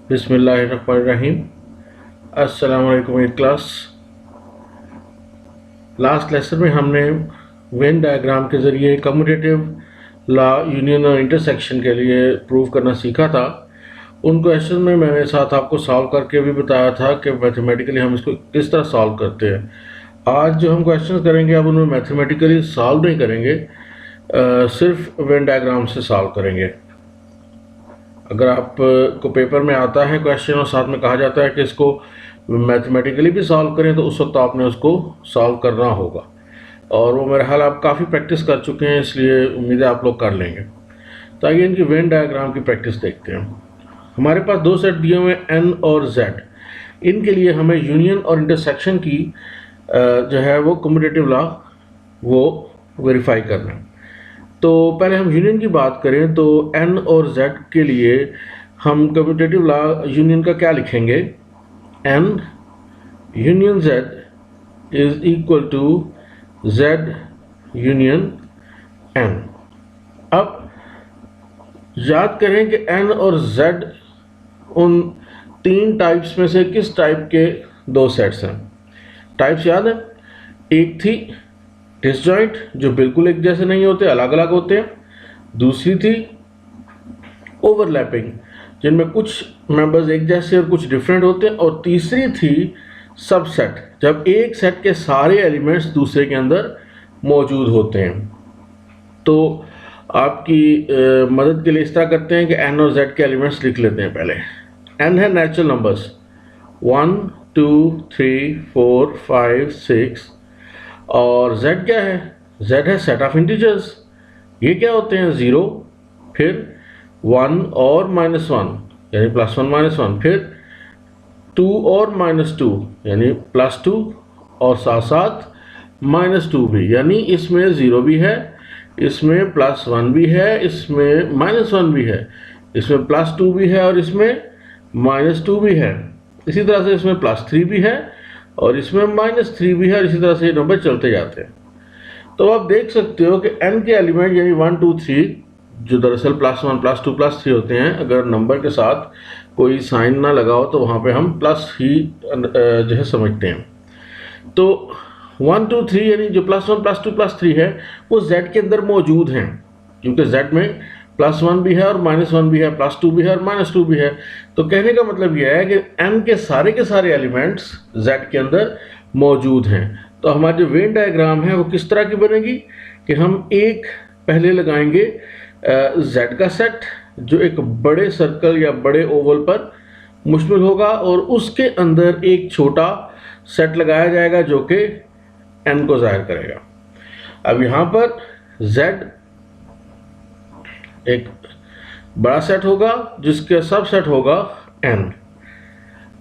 बिस्मिल्लाहिर्रहमानिर्रहीम। अस्सलाम वालेकुम एट क्लास। लास्ट लेसन में हमने वेन डायग्राम के ज़रिए कम्यूटेटिव लॉ यूनियन और इंटरसेक्शन के लिए प्रूव करना सीखा था। उन क्वेश्चन में मैंने साथ आपको सॉल्व करके भी बताया था कि मैथमेटिकली हम इसको किस तरह सॉल्व करते हैं। आज जो हम क्वेश्चन करेंगे अब उनमें मैथमेटिकली सॉल्व नहीं करेंगे, सिर्फ वेन डायग्राम से सॉल्व करेंगे। अगर आप को पेपर में आता है क्वेश्चन और साथ में कहा जाता है कि इसको मैथमेटिकली भी सॉल्व करें, तो उस वक्त आपने उसको सॉल्व करना होगा, और वो मेरा ख्याल आप काफ़ी प्रैक्टिस कर चुके हैं, इसलिए उम्मीद है आप लोग कर लेंगे। तो आइए इनकी वेन डायग्राम की प्रैक्टिस देखते हैं। हमारे पास दो सेट दिए हुए हैं एन और जेड। इनके लिए हमें यूनियन और इंटरसेक्शन की जो है वो कम्यूटेटिव लॉ वो वेरीफाई करना है। तो पहले हम यूनियन की बात करें तो एन और जेड के लिए हम कम्यूटेटिव लॉ यूनियन का क्या लिखेंगे? N union Z is equal to Z union N. अब याद करें कि एन और जेड उन तीन टाइप्स में से किस टाइप के दो सेट्स हैं? टाइप्स याद है? एक थी डिसजॉइंट, जो बिल्कुल एक जैसे नहीं होते, अलग अलग होते हैं। दूसरी थी ओवरलैपिंग, जिनमें कुछ मेंबर्स एक जैसे और कुछ डिफरेंट होते हैं। और तीसरी थी सबसेट, जब एक सेट के सारे एलिमेंट्स दूसरे के अंदर मौजूद होते हैं। तो आपकी मदद के लिए इस तरह करते हैं कि एन और जेड के एलिमेंट्स लिख लेते हैं। पहले एन है नेचुरल नंबर्स 1 2 3 4 5 6, और z क्या है? z है सेट ऑफ इंटीजर्स। ये क्या होते हैं? 0, फिर 1 और -1 यानी +1 -1, फिर 2 और -2 यानी +2, और साथ साथ -2 भी, यानी इसमें 0 भी है, इसमें +1 भी है, इसमें -1 भी है, इसमें +2 भी है, और इसमें -2 भी है। इसी तरह से इसमें +3 भी है, और इसमें -3 भी है, और इसी तरह से ये नंबर चलते जाते हैं। तो आप देख सकते हो कि n के एलिमेंट यानी 1 2 3, जो दरअसल +1 +2 +3 होते हैं, अगर नंबर के साथ कोई साइन ना लगाओ तो वहाँ पे हम प्लस ही जो है समझते हैं। तो 1 2 3 यानी जो +1 +2 +3 है वो z के अंदर मौजूद हैं, क्योंकि z में +1 भी है और -1 भी है, +2 भी है और -2 भी है। तो कहने का मतलब यह है कि n के सारे एलिमेंट्स z के अंदर मौजूद हैं। तो हमारी जो वेन डायग्राम है वो किस तरह की बनेगी कि हम एक पहले लगाएंगे z का सेट, जो एक बड़े सर्कल या बड़े ओवल पर मुश्तमिल होगा, और उसके अंदर एक छोटा सेट लगाया जाएगा जो कि n को ज़ाहिर करेगा। अब यहाँ पर z एक बड़ा सेट होगा जिसके सब सेट होगा n।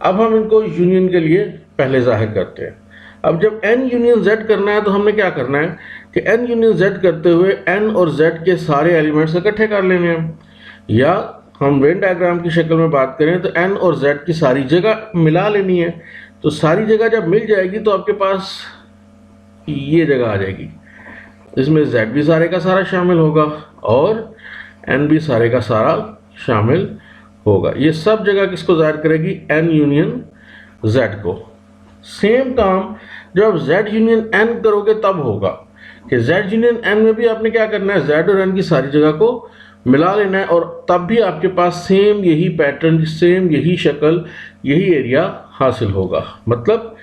अब हम इनको यूनियन के लिए पहले जाहिर करते हैं। अब जब n यूनियन z करना है तो हमें क्या करना है कि n यूनियन z करते हुए n और z के सारे एलिमेंट्स इकट्ठे कर लेने हैं, या हम वेन डायग्राम की शक्ल में बात करें तो n और z की सारी जगह मिला लेनी है। तो सारी जगह जब मिल जाएगी तो आपके पास ये जगह आ जाएगी, इसमें z भी सारे का सारा शामिल होगा और n भी सारे का सारा शामिल होगा। ये सब जगह किसको ज़ाहिर करेगी? n यूनियन z को। सेम काम जब आप z यूनियन n करोगे तब होगा कि z यूनियन n में भी आपने क्या करना है? z और n की सारी जगह को मिला लेना है, और तब भी आपके पास सेम यही पैटर्न, सेम यही शक्ल, यही एरिया हासिल होगा। मतलब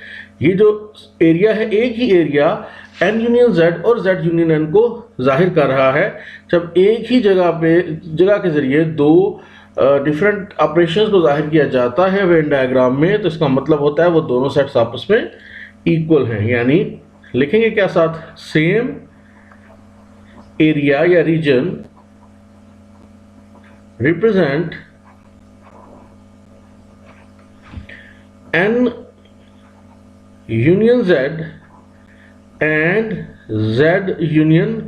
ये जो एरिया है, एक ही एरिया n यूनियन z और z यूनियन n को जाहिर कर रहा है। जब एक ही जगह के जरिए दो डिफरेंट ऑपरेशंस को जाहिर किया जाता है वेन डायग्राम में, तो इसका मतलब होता है वो दोनों सेट्स आपस में इक्वल हैं। यानी लिखेंगे क्या साथ? सेम एरिया या reason represent n union z and z union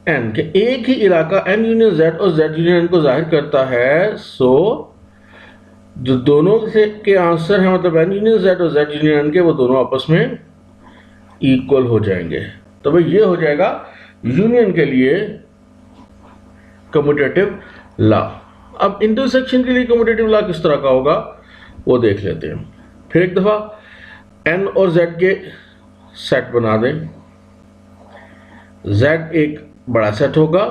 n, के एक ही इलाका n यूनियन z और z यूनियन n को जाहिर करता है। सो जो दोनों के आंसर है, मतलब n यूनियन z और z यूनियन n के, वो दोनों आपस में इक्वल हो जाएंगे। तो भाई ये हो जाएगा यूनियन के लिए कम्यूटेटिव लॉ। अब इंटरसेक्शन के लिए कम्यूटेटिव लॉ किस तरह का होगा वो देख लेते हैं। फिर एक दफ़ा n और z के सेट बना दें। z एक बड़ा सेट होगा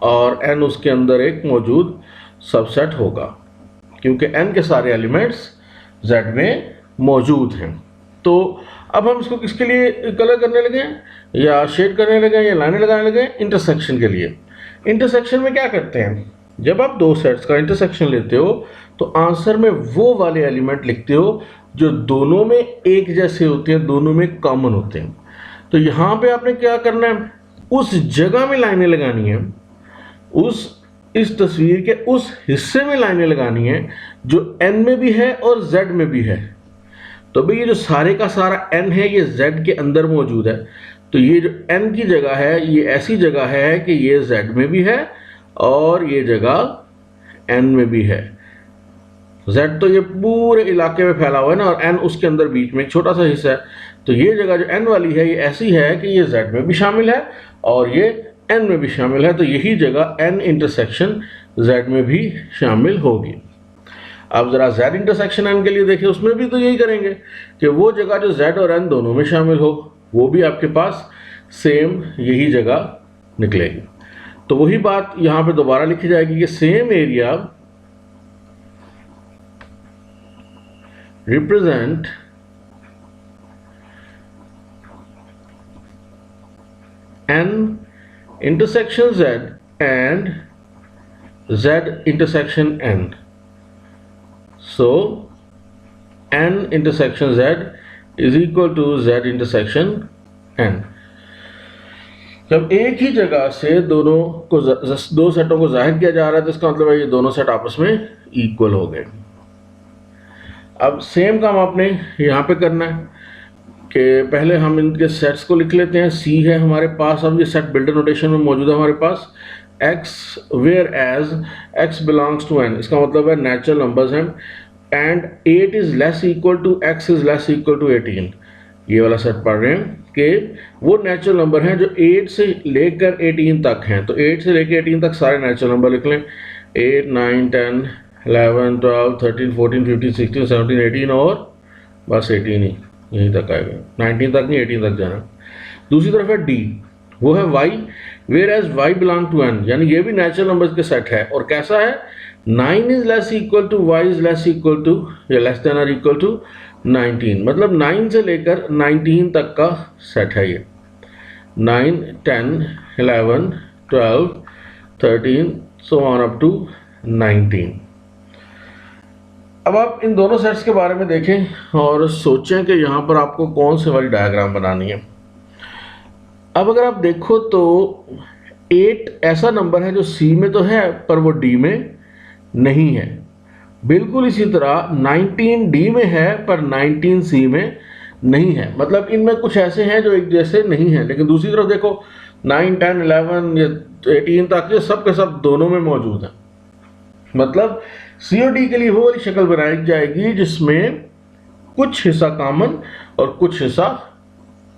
और n उसके अंदर एक मौजूद सबसेट होगा, क्योंकि n के सारे एलिमेंट्स z में मौजूद हैं। तो अब हम इसको किसके लिए कलर करने लगे या शेड करने लगे या लाइनें लगाने लगे? इंटरसेक्शन के लिए। इंटरसेक्शन में क्या करते हैं, जब आप दो सेट्स का इंटरसेक्शन लेते हो तो आंसर में वो वाले एलिमेंट लिखते हो जो दोनों में एक जैसे होते हैं, दोनों में कॉमन होते हैं। तो यहाँ पे आपने क्या करना है, उस जगह में लाइनें लगानी है, इस तस्वीर के उस हिस्से में लाइनें लगानी है जो n में भी है और z में भी है। तो भाई ये जो सारे का सारा n है ये z के अंदर मौजूद है, तो ये जो n की जगह है ये ऐसी जगह है कि ये z में भी है और ये जगह n में भी है। z तो ये पूरे इलाके में फैला हुआ है ना, और n उसके अंदर बीच में एक छोटा सा हिस्सा है। तो ये जगह जो n वाली है ये ऐसी है कि ये z में भी शामिल है और ये n में भी शामिल है, तो यही जगह n इंटरसेक्शन z में भी शामिल होगी। अब ज़रा z इंटरसेक्शन n के लिए देखें, उसमें भी तो यही करेंगे कि वो जगह जो z और n दोनों में शामिल हो वो भी आपके पास सेम यही जगह निकलेगी। तो वही बात यहाँ पे दोबारा लिखी जाएगी कि same area represent n intersection z and z intersection n. So n intersection z is equal to z intersection n. जब एक ही जगह से दोनों को दो सेटों को जाहिर किया जा रहा है तो इसका मतलब है ये दोनों सेट आपस में इक्वल हो गए। अब सेम काम आपने यहाँ पे करना है कि पहले हम इनके सेट्स को लिख लेते हैं। C है हमारे पास, अब ये सेट बिल्डर नोटेशन में मौजूद है हमारे पास x where as x belongs to n, इसका मतलब है नेचुरल नंबर्स हैं, and 8 is less equal to x is less equal to 18। ये वाला सेट पढ़ रहे हैं कि वो नेचुरल नंबर हैं जो 8 से लेकर 18 तक हैं। तो 8 से लेकर 18 तक सारे नेचुरल नंबर लिख लें, 8 9 10 11 12 13 14 15 16 17 18 और बस 18 ही यहीं तक आएगा, 19 तक नहीं 18 तक जाना। दूसरी तरफ है D, वो है y where as y belong to n, यानी ये भी नेचुरल नंबर्स के सेट है और कैसा है, 9 is less equal to y is less equal to या लेस देन और इक्वल टू 19, मतलब 9 से लेकर 19 तक का सेट है ये, 9 10 11 12 13 so on up to 19। अब आप इन दोनों सेट्स के बारे में देखें और सोचें कि यहाँ पर आपको कौन से वाली डायग्राम बनानी है। अब अगर आप देखो तो 8 ऐसा नंबर है जो C में तो है पर वो D में नहीं है। बिल्कुल इसी तरह 19 D में है पर 19 C में नहीं है, मतलब इनमें कुछ ऐसे हैं जो एक जैसे नहीं हैं। लेकिन दूसरी तरफ देखो 9 10 11 या 18 तक ये सब के सब दोनों में मौजूद हैं। मतलब C और D के लिए वो वाली शक्ल बनाई जाएगी जिसमें कुछ हिस्सा कॉमन और कुछ हिस्सा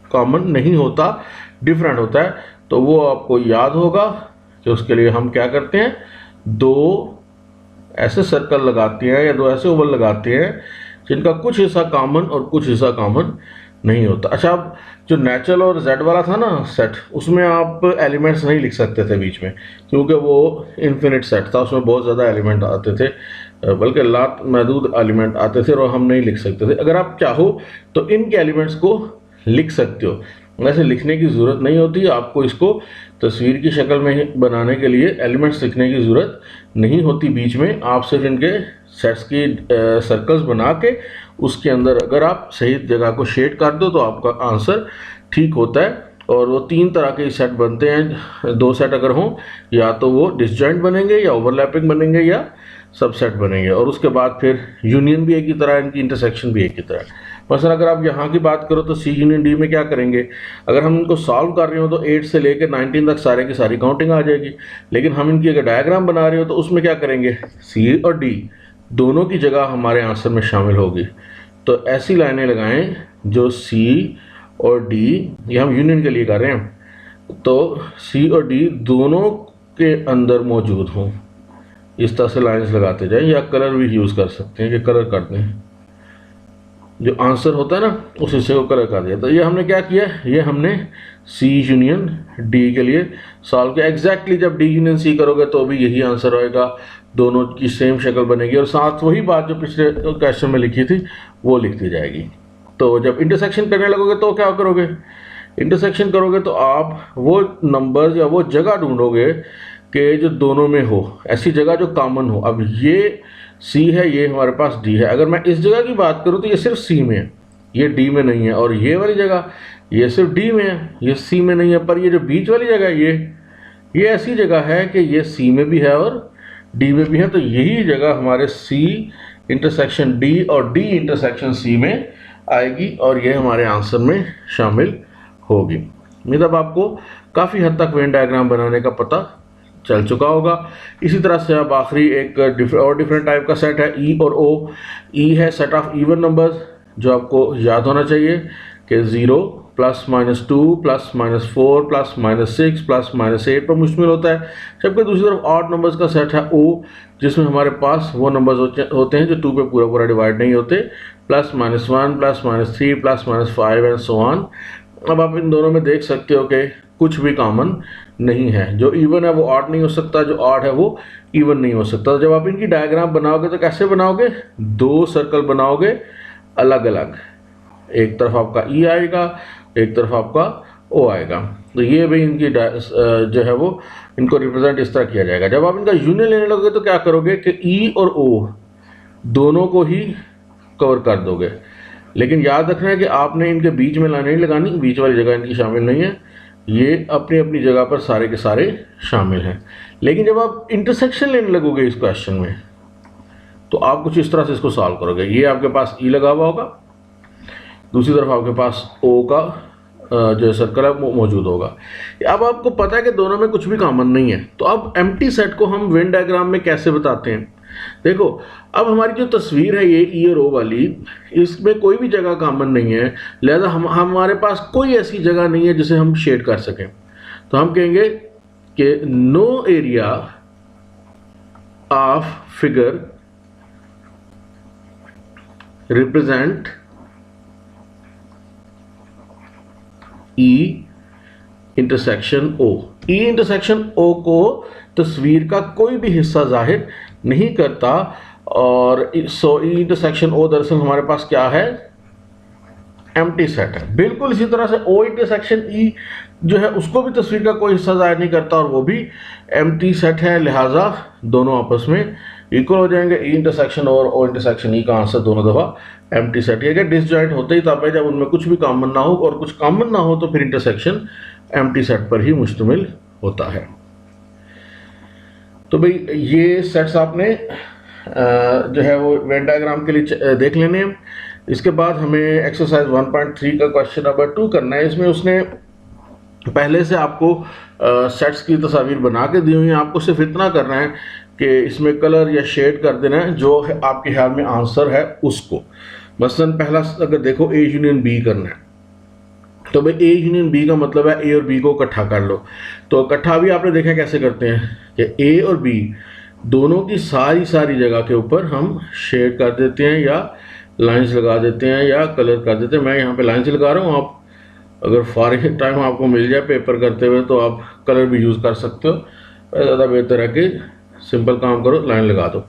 कॉमन नहीं होता, डिफरेंट होता है। तो वो आपको याद होगा कि उसके लिए हम क्या करते हैं, दो ऐसे सर्कल लगाते हैं या दो ऐसे ओवल लगाते हैं जिनका कुछ हिस्सा कॉमन और कुछ हिस्सा कॉमन नहीं होता। अच्छा, अब जो नेचुरल और z वाला था ना सेट, उसमें आप एलिमेंट्स नहीं लिख सकते थे बीच में, क्योंकि वो इन्फिनिट सेट था, उसमें बहुत ज़्यादा एलिमेंट आते थे, बल्कि लात महदूद एलिमेंट आते थे और हम नहीं लिख सकते थे। अगर आप चाहो तो इनके एलिमेंट्स को लिख सकते हो, वैसे लिखने की ज़रूरत नहीं होती। आपको इसको तस्वीर की शक्ल में बनाने के लिए एलिमेंट्स लिखने की ज़रूरत नहीं होती बीच में। आप सिर्फ इनके सेट्स की सर्कल्स बना के उसके अंदर अगर आप सही जगह को शेड कर दो तो आपका आंसर ठीक होता है। और वो तीन तरह के सेट बनते हैं, दो सेट अगर हों या तो वो डिसजॉइंट बनेंगे या ओवरलैपिंग बनेंगे या सबसेट बनेंगे, और उसके बाद फिर यूनियन भी एक ही तरह, इनकी इंटरसेक्शन भी एक ही तरह। मसलन अगर आप यहाँ की बात करो तो C यूनियन D में क्या करेंगे, अगर हम इनको सॉल्व कर रहे हो तो 8 से लेकर 19 तक सारे की सारी काउंटिंग आ जाएगी। लेकिन हम इनकी अगर डायग्राम बना रहे हो तो उसमें क्या करेंगे, C और D दोनों की जगह हमारे आंसर में शामिल होगी। तो ऐसी लाइनें लगाएं जो C और D, ये हम यूनियन के लिए कर रहे हैं, तो C और D दोनों के अंदर मौजूद हों। इस तरह से लाइंस लगाते जाएं, या कलर भी यूज़ कर सकते हैं कि कलर कर दें, जो आंसर होता है ना उस हिस्से को कलर कर दिया। तो ये हमने क्या किया, ये हमने सी यूनियन डी के लिए सॉल्व किया। एग्जैक्टली जब डी यूनियन सी करोगे तो भी यही आंसर होएगा, दोनों की सेम शक्ल बनेगी और साथ वही बात जो पिछले क्वेश्चन में लिखी थी वो लिख दी जाएगी। तो जब इंटरसेक्शन करने लगोगे तो क्या करोगे, इंटरसेक्शन करोगे तो आप वो नंबर्स या वो जगह ढूंढोगे कि जो दोनों में हो, ऐसी जगह जो कॉमन हो। अब ये सी है, ये हमारे पास डी है। अगर मैं इस जगह की बात करूँ तो ये सिर्फ सी में है, ये डी में नहीं है, और ये वाली जगह ये सिर्फ डी में है, ये सी में नहीं है। पर ये जो बीच वाली जगह है ये ऐसी जगह है कि ये सी में भी है और डी में भी है। तो यही जगह हमारे सी इंटरसेक्शन डी और डी इंटरसेक्शन सी में आएगी और ये हमारे आंसर में शामिल होगी। मतलब आपको काफ़ी हद तक वेन डायग्राम बनाने का पता चल चुका होगा। इसी तरह से अब आखिरी एक डिफरेंट टाइप का सेट है ई और ओ। ई है सेट ऑफ इवन नंबर्स, जो आपको याद होना चाहिए कि 0 +-2 +-4 +-6 +-8 पर मुश्तमिल होता है। जबकि दूसरी तरफ ऑड नंबर्स का सेट है ओ, जिसमें हमारे पास वो नंबर्स होते हैं जो 2 पे पूरा पूरा डिवाइड नहीं होते, +-1 +-3 +-5 एंड सो ऑन। अब आप इन दोनों में देख सकते हो कि कुछ भी कॉमन नहीं है। जो इवन है वो ऑड नहीं हो सकता, जो ऑड है वो इवन नहीं हो सकता। जब आप इनकी डायग्राम बनाओगे तो कैसे बनाओगे, 2 सर्कल बनाओगे अलग अलग, एक तरफ आपका ई आएगा, एक तरफ आपका ओ आएगा। तो ये भी इनकी जो है वो इनको रिप्रेजेंट इस तरह किया जाएगा। जब आप इनका यूनियन लेने लगोगे तो क्या करोगे कि ई और ओ दोनों को ही कवर कर दोगे, लेकिन याद रखना है कि आपने इनके बीच में लाइन नहीं लगानी, बीच वाली जगह इनकी शामिल नहीं है, ये अपनी अपनी जगह पर सारे के सारे शामिल हैं। लेकिन जब आप इंटरसेक्शन लेने लगोगे इस क्वेश्चन में तो आप कुछ इस तरह से इसको सॉल्व करोगे। ये आपके पास ई लगा हुआ होगा, दूसरी तरफ आपके पास ओ का जो सर्कल है वो मौजूद होगा। अब आपको पता है कि दोनों में कुछ भी कॉमन नहीं है, तो अब एम्प्टी सेट को हम वेन डायग्राम में कैसे बताते हैं। देखो, अब हमारी जो तस्वीर है ये ई और ओ वाली, इसमें कोई भी जगह कॉमन नहीं है, लिहाजा हमारे पास कोई ऐसी जगह नहीं है जिसे हम शेड कर सकें। तो हम कहेंगे कि no area of figure represent E intersection O. E intersection O को तस्वीर का कोई भी हिस्सा जाहिर नहीं करता, और सो ई इंटरसेक्शन ओ दरअसल हमारे पास क्या है, एम्प्टी सेट है। बिल्कुल इसी तरह से ओ इंटरसेक्शन ई जो है उसको भी तस्वीर का कोई हिस्सा जाहिर नहीं करता और वो भी एम्प्टी सेट है, लिहाजा दोनों आपस में इक्वल हो जाएंगे। ई इंटरसेक्शन और ओ इंटरसेक्शन ई का आंसर दोनों दफ़ा एम्प्टी सेट है। डिसजॉइंट होते ही तब है जब उनमें कुछ भी कॉमन ना हो, और कुछ कॉमन ना हो तो फिर इंटरसेक्शन एम्प्टी सेट पर ही मुश्तमिल होता है। तो भाई ये सेट्स आपने जो है वो वेन डायग्राम के लिए देख लेने हैं। इसके बाद हमें एक्सरसाइज 1.3 का क्वेश्चन नंबर 2 करना है। इसमें उसने पहले से आपको सेट्स की तस्वीर बना के दी हुई है, आपको सिर्फ इतना करना है कि इसमें कलर या शेड कर देना है जो है आपके ख्याल में आंसर है उसको। मसलन पहला अगर देखो ए यूनियन बी करना है, तो भाई ए यूनियन बी का मतलब है ए और बी को इकट्ठा कर लो। तो इकट्ठा भी आपने देखा कैसे करते हैं कि ए और बी दोनों की सारी जगह के ऊपर हम शेड कर देते हैं या लाइंस लगा देते हैं या कलर कर देते हैं। मैं यहाँ पे लाइंस लगा रहा हूँ, आप अगर फारिग टाइम आपको मिल जाए पेपर करते हुए तो आप कलर भी यूज़ कर सकते हो। ज़्यादा बेहतर है कि सिंपल काम करो, लाइन लगा दो।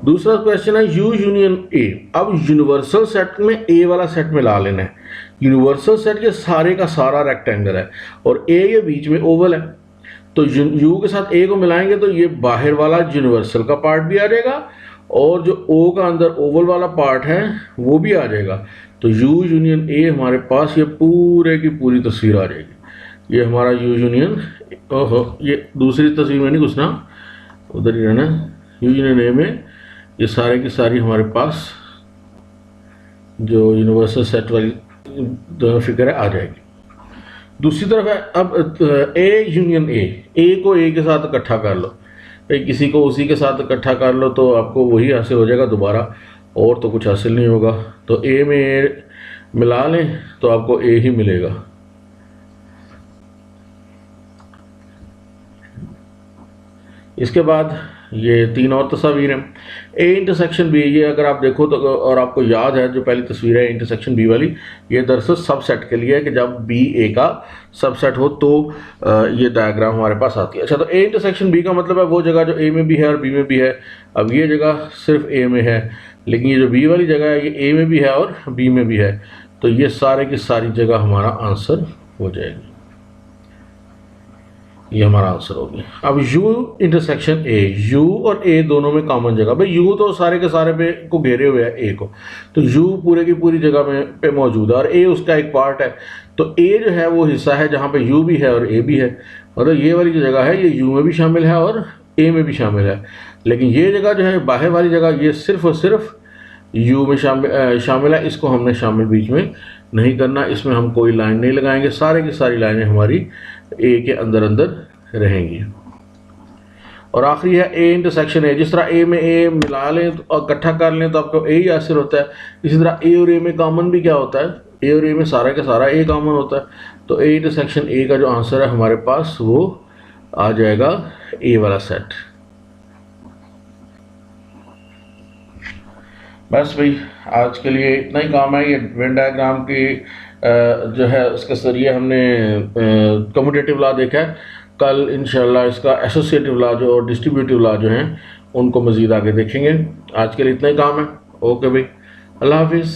दूसरा क्वेश्चन है यू यूनियन ए। अब यूनिवर्सल सेट में ए वाला सेट मिला लेना है। यूनिवर्सल सेट ये सारे का सारा रेक्टेंगल है और ए ये बीच में ओवल है, तो यू के साथ ए को मिलाएंगे तो ये बाहर वाला यूनिवर्सल का पार्ट भी आ जाएगा और जो ओ का अंदर ओवल वाला पार्ट है वो भी आ जाएगा। तो यू यूनियन ए हमारे पास ये पूरे की पूरी तस्वीर आ जाएगी। ये हमारा यू यूनियन, ओहो ये दूसरी तस्वीर में नहीं घुसना, उधर ही रहना। यू यूनियन ए में ये सारे की सारी हमारे पास जो यूनिवर्सल सेट वाली दोनों फिगर है आ जाएगी। दूसरी तरफ है अब ए यूनियन ए को ए के साथ इकट्ठा कर लो, भाई किसी को उसी के साथ इकट्ठा कर लो तो आपको वही हासिल हो जाएगा दोबारा, और तो कुछ हासिल नहीं होगा। तो ए में ए मिला लें तो आपको ए ही मिलेगा। इसके बाद ये 3 और तस्वीर हैं। ए इंटरसेक्शन बी, ये अगर आप देखो तो और आपको याद है जो पहली तस्वीर है इंटरसेक्शन बी वाली, ये दरअसल सबसेट के लिए है कि जब बी ए का सबसेट हो तो ये डायग्राम हमारे पास आती है। अच्छा, तो ए इंटरसेक्शन बी का मतलब है वो जगह जो ए में भी है और बी में भी है। अब ये जगह सिर्फ ए में है, लेकिन ये जो बी वाली जगह है ये ए में भी है और बी में भी है, तो ये सारे की सारी जगह हमारा आंसर हो जाएगी। ये हमारा आंसर होगी। अब U इंटरसेक्शन A, U और A दोनों में कॉमन जगह, भाई U तो सारे के सारे पे को घेरे हुए है A को, तो U पूरे की पूरी जगह में पे मौजूद है और A उसका एक पार्ट है। तो A जो है वो हिस्सा है जहाँ पे U भी है और A भी है, मतलब ये वाली जो जगह है ये U में भी शामिल है और A में भी शामिल है। लेकिन ये जगह जो है बाहर वाली जगह, ये सिर्फ और सिर्फ U में शामिल है, इसको हमने शामिल बीच में नहीं करना, इसमें हम कोई लाइन नहीं लगाएंगे, सारे की सारी लाइनें हमारी ए के अंदर अंदर रहेंगी। और आखिरी है ए इंटरसेक्शन ए, जिस तरह ए में ए मिला लें और इकट्ठा कर लें तो आपको ए ही हासिल होता है, इसी तरह ए और ए में कॉमन भी क्या होता है, ए और ए में सारा का सारा ए कॉमन होता है। तो ए इंटरसेक्शन ए का जो आंसर है हमारे पास वो आ जाएगा ए वाला सेट। बस भाई आज के लिए इतना ही काम है। ये वेन डायग्राम की जो है उसके जरिए हमने कम्यूटेटिव लॉ देखा है। कल इंशाल्लाह इसका एसोसिएटिव लॉ जो और डिस्ट्रीब्यूटिव लॉ जो हैं उनको मज़ीद आगे देखेंगे। आज के लिए इतना ही काम है। ओके भाई, अल्लाह हाफिज़।